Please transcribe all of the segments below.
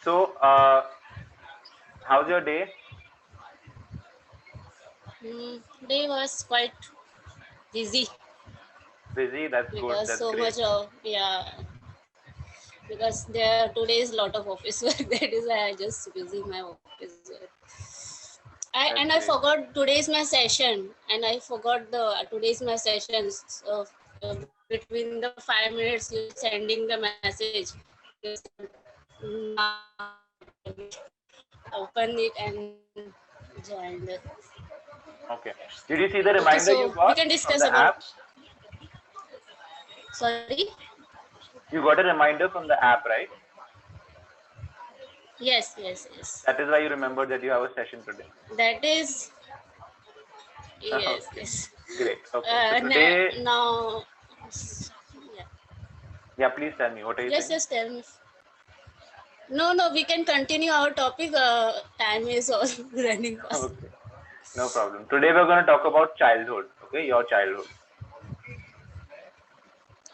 So, how's your day? Day was quite busy Busy? That's good. because That's so great. much of because there today is a lot of office work. That is why I just busy my office work. That's I great. forgot today's my session, and I forgot the today's my sessions of between the 5 minutes you sending the message. You said, now open it and join the. Okay. Did you see the Okay, reminder so you we can got discuss from the about. app? Sorry. You got a reminder from the app, right? Yes, yes, yes. That is why you remember that you have a session today. That is yes, Okay. yes. Great. Okay. So today, Now, yeah. yeah, please tell me, what are you Yes, saying? yes. Tell me. No, no. We can continue our topic. Time is all running fast. Okay. No problem. Today we're going to talk about childhood. Okay. Your childhood.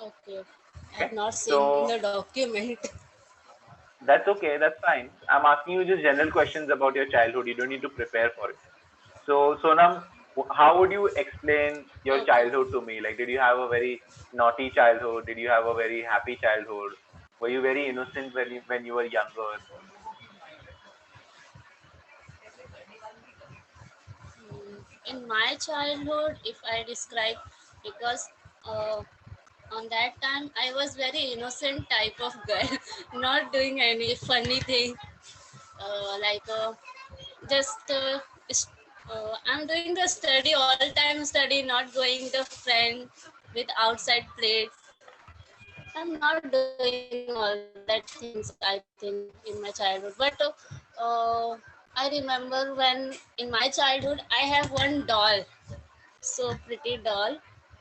Okay. I Okay. have not seen the So document. that's okay. That's fine. I'm asking you just general questions about your childhood. You don't need to prepare for it. So, Sonam, how would you explain your Okay. childhood to me? Like, did you have a very naughty childhood? Did you have a very happy childhood? Were you very innocent when you were younger? In my childhood, if I describe, because on that time I was very innocent type of girl, not doing any funny thing. Like I'm doing the study all time study, not going the friend with outside play. I'm not doing all that things, I think, in my childhood. But I remember when in my childhood I have one doll, so pretty doll.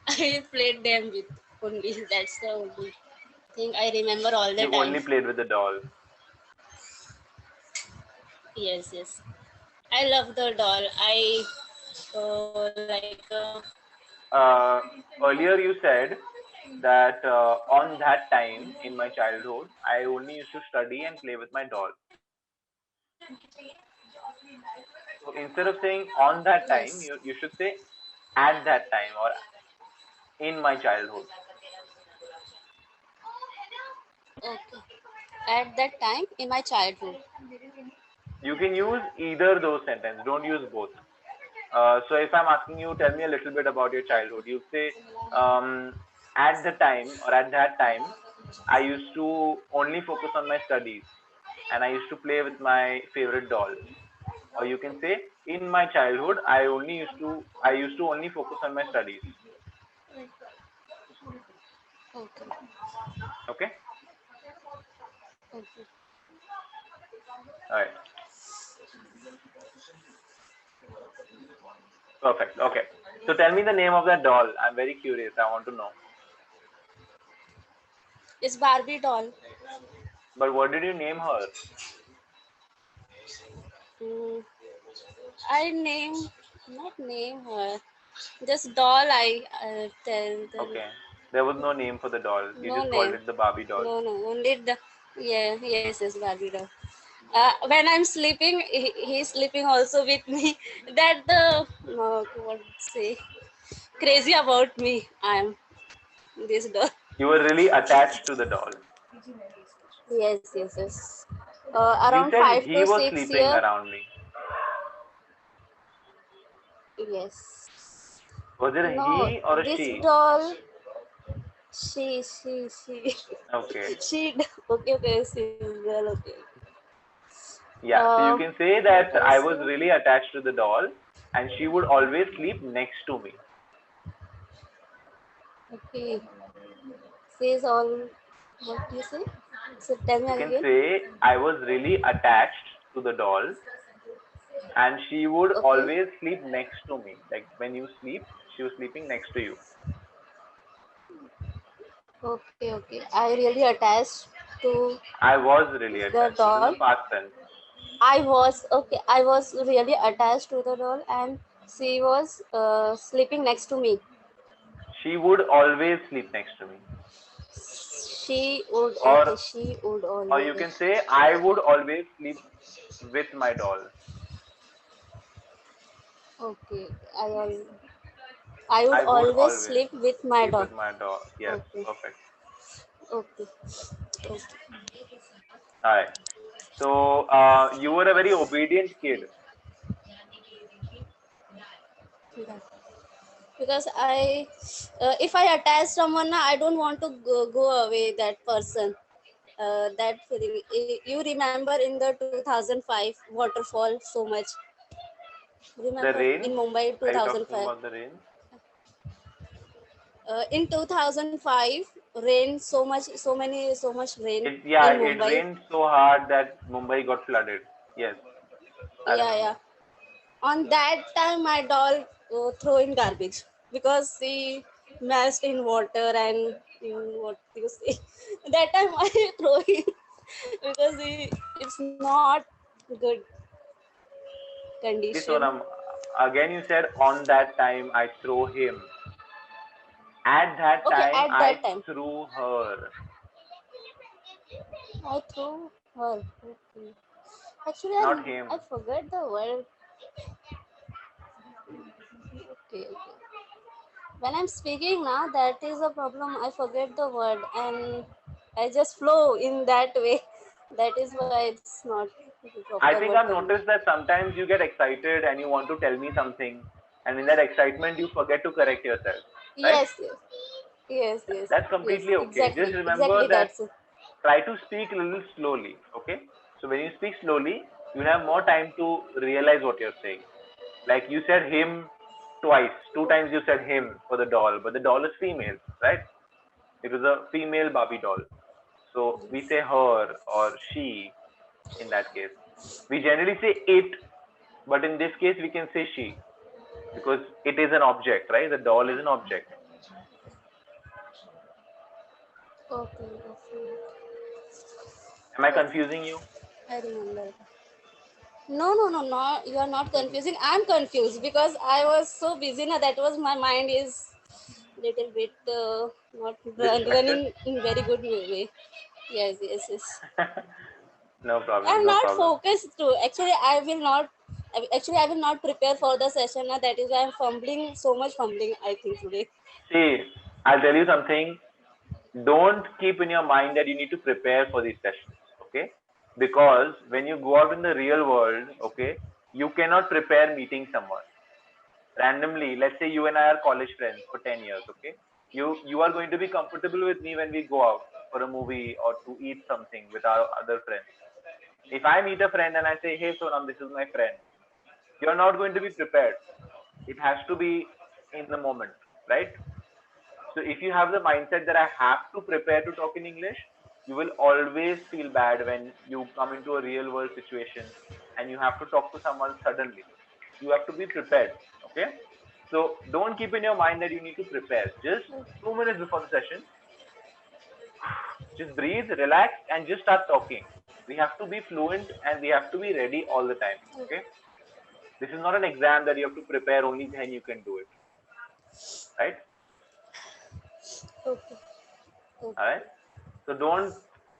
I played them with only. That's the only thing I remember all the You time. only played with the doll. Yes, yes. I love the doll. I like Uh, Earlier you said that on that time in my childhood, I only used to study and play with my doll. So instead of saying on that time, yes. you should say at that time or in my childhood. Okay. At that time in my childhood. You can use either those sentences. Don't use both. So if I'm asking you, tell me a little bit about your childhood. You say, um, at the time or at that time, I used to only focus on my studies and I used to play with my favorite doll. Or you can say, in my childhood, I used to only focus on my studies. Okay. Okay. Okay. All right. Perfect. Okay. So tell me the name of that doll. I'm very curious. I want to know. It's Barbie doll. But what did you name her? Mm, I name not name her. Just doll. I tell the Okay. There was no name for the doll. You no just called name. it the Barbie doll. No, no. Only the yes, yes, Barbie doll. When I'm sleeping, he's sleeping also with me. That the no, what say crazy about me. I'm this doll. You were really attached to the doll. Yes, yes, yes. You Around said five he to was six sleeping year. around me. Yes. Was it a No, he or a this she? doll. She. Okay. Okay, okay. She's girl. Okay. Yeah. So you can say What that I I was say? really attached to the doll and she would always sleep next to me. Okay. Says all. What do you say? So tell me You can again. say I was really attached to the doll and she would Okay. always sleep next to me. Like when you sleep, she was sleeping next to you. Okay. Okay. I really attached to I was really the attached. It is a doll. past tense. I was okay. I was really attached to the doll, and she was sleeping next to me. She would always sleep next to me. She would. or Okay, she would you always. can say I would always sleep with my doll. Okay, I would I would always always sleep with my sleep dog. with my doll. Yes, Okay, perfect. okay, okay. Hi. So you were a very obedient kid. Yeah. Because if I attach someone, na, I don't want to go away that person. That feeling. You remember in the 2005 waterfall so much. The Remember in rain. Mumbai Are you talking 2005. about the rain? In 2005, rain so much rain Yeah, in it Mumbai. rained so hard that Mumbai got flooded. Yes, I Yeah, remember. yeah. On that time, my doll throw in garbage because she mashed in water and what you say. That time I throw in because it's not good See, condition. Sonam, again you said on that time I threw him. At that Okay, time at I that time threw her. I threw her. Okay. Actually, Not I him. forgot the word. Okay, okay. When I'm speaking now, that is a problem. I forget the word and I just flow in that way. That is why it's not the proper I word think I've coming. noticed that sometimes you get excited and you want to tell me something, and in that excitement you forget to correct yourself, right? Yes, yes, yes, yes, That's yes. completely okay. Just Exactly. remember that That's it. try to speak a little slowly, okay? So when you speak slowly, you'll have more time to realize what you're saying. Like you said him twice, two times you said him for the doll, but the doll is female, right? It was a female Barbie doll. So we say her or she in that case. We generally say it, but in this case we can say she because it is an object, right? The doll is an object. Okay, okay. Am I Okay, confusing you? I remember. No, no, no, no. You are not confusing. I'm confused because I was so busy now. That was my mind is little bit not Distracted? running in very good way. Yes, yes, yes. No problem, I'm no not problem. focused to. Actually, I will not. Actually, I will not prepare for the session. Now. That is why I'm fumbling so much fumbling. I think today. See, I'll tell you something. Don't keep in your mind that you need to prepare for these sessions, okay? Because when you go out in the real world, okay, you cannot prepare meeting someone randomly. Let's say you and I are college friends for 10 years, okay? You are going to be comfortable with me when we go out for a movie or to eat something with our other friends. If I meet a friend and I say, hey Sonam, this is my friend, you're not going to be prepared. It has to be in the moment, right? So if you have the mindset that I have to prepare to talk in English, you will always feel bad when you come into a real world situation and you have to talk to someone suddenly. You have to be prepared. Okay. So don't keep in your mind that you need to prepare. Just 2 minutes before the session, just breathe, relax, and just start talking. We have to be fluent and we have to be ready all the time. Okay. This is not an exam that you have to prepare only then you can do it. Right? Okay. All right. Okay. So don't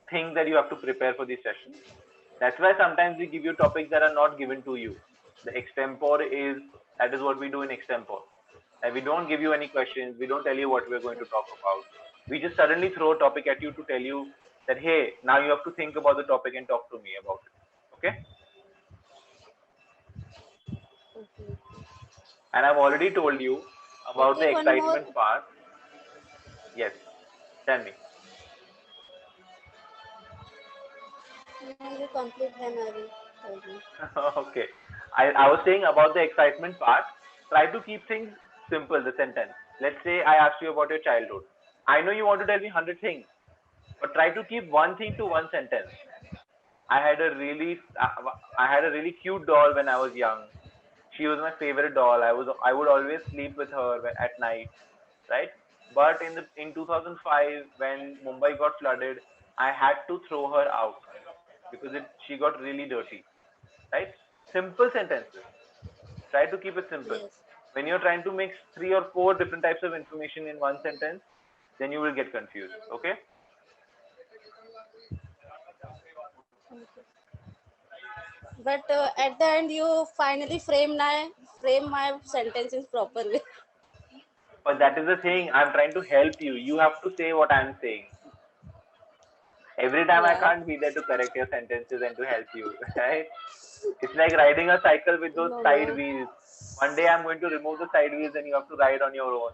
think that you have to prepare for these sessions. That's why sometimes we give you topics that are not given to you. The extempore is that is what we do in extempore. And we don't give you any questions. We don't tell you what we're going to talk about. We just suddenly throw a topic at you to tell you that hey, now you have to think about the topic and talk to me about it. Okay? Okay. And I've already told you about Okay. the One more. excitement part. Yes. Tell me. No, you complete then I will tell you. Okay. I was saying about the excitement part. Try to keep things simple, the sentence. Let's say I asked you about your childhood. I know you want to tell me 100 things, but try to keep one thing to one sentence. I had a really, I had a really cute doll when I was young. She was my favorite doll. I would always sleep with her at night, right? But in 2005, when Mumbai got flooded, I had to throw her out because she got really dirty, right? Simple sentences. Try to keep it simple. Yes. When you're trying to mix three or four different types of information in one sentence, then you will get confused. Okay? But at the end, you finally frame my sentences proper way. But that is the thing. I'm trying to help you. You have to say what I'm saying. Every time I Yeah. can't be there to correct your sentences and to help you, right? It's like riding a cycle with those No, side no. wheels. One day I'm going to remove the side wheels and you have to ride on your own.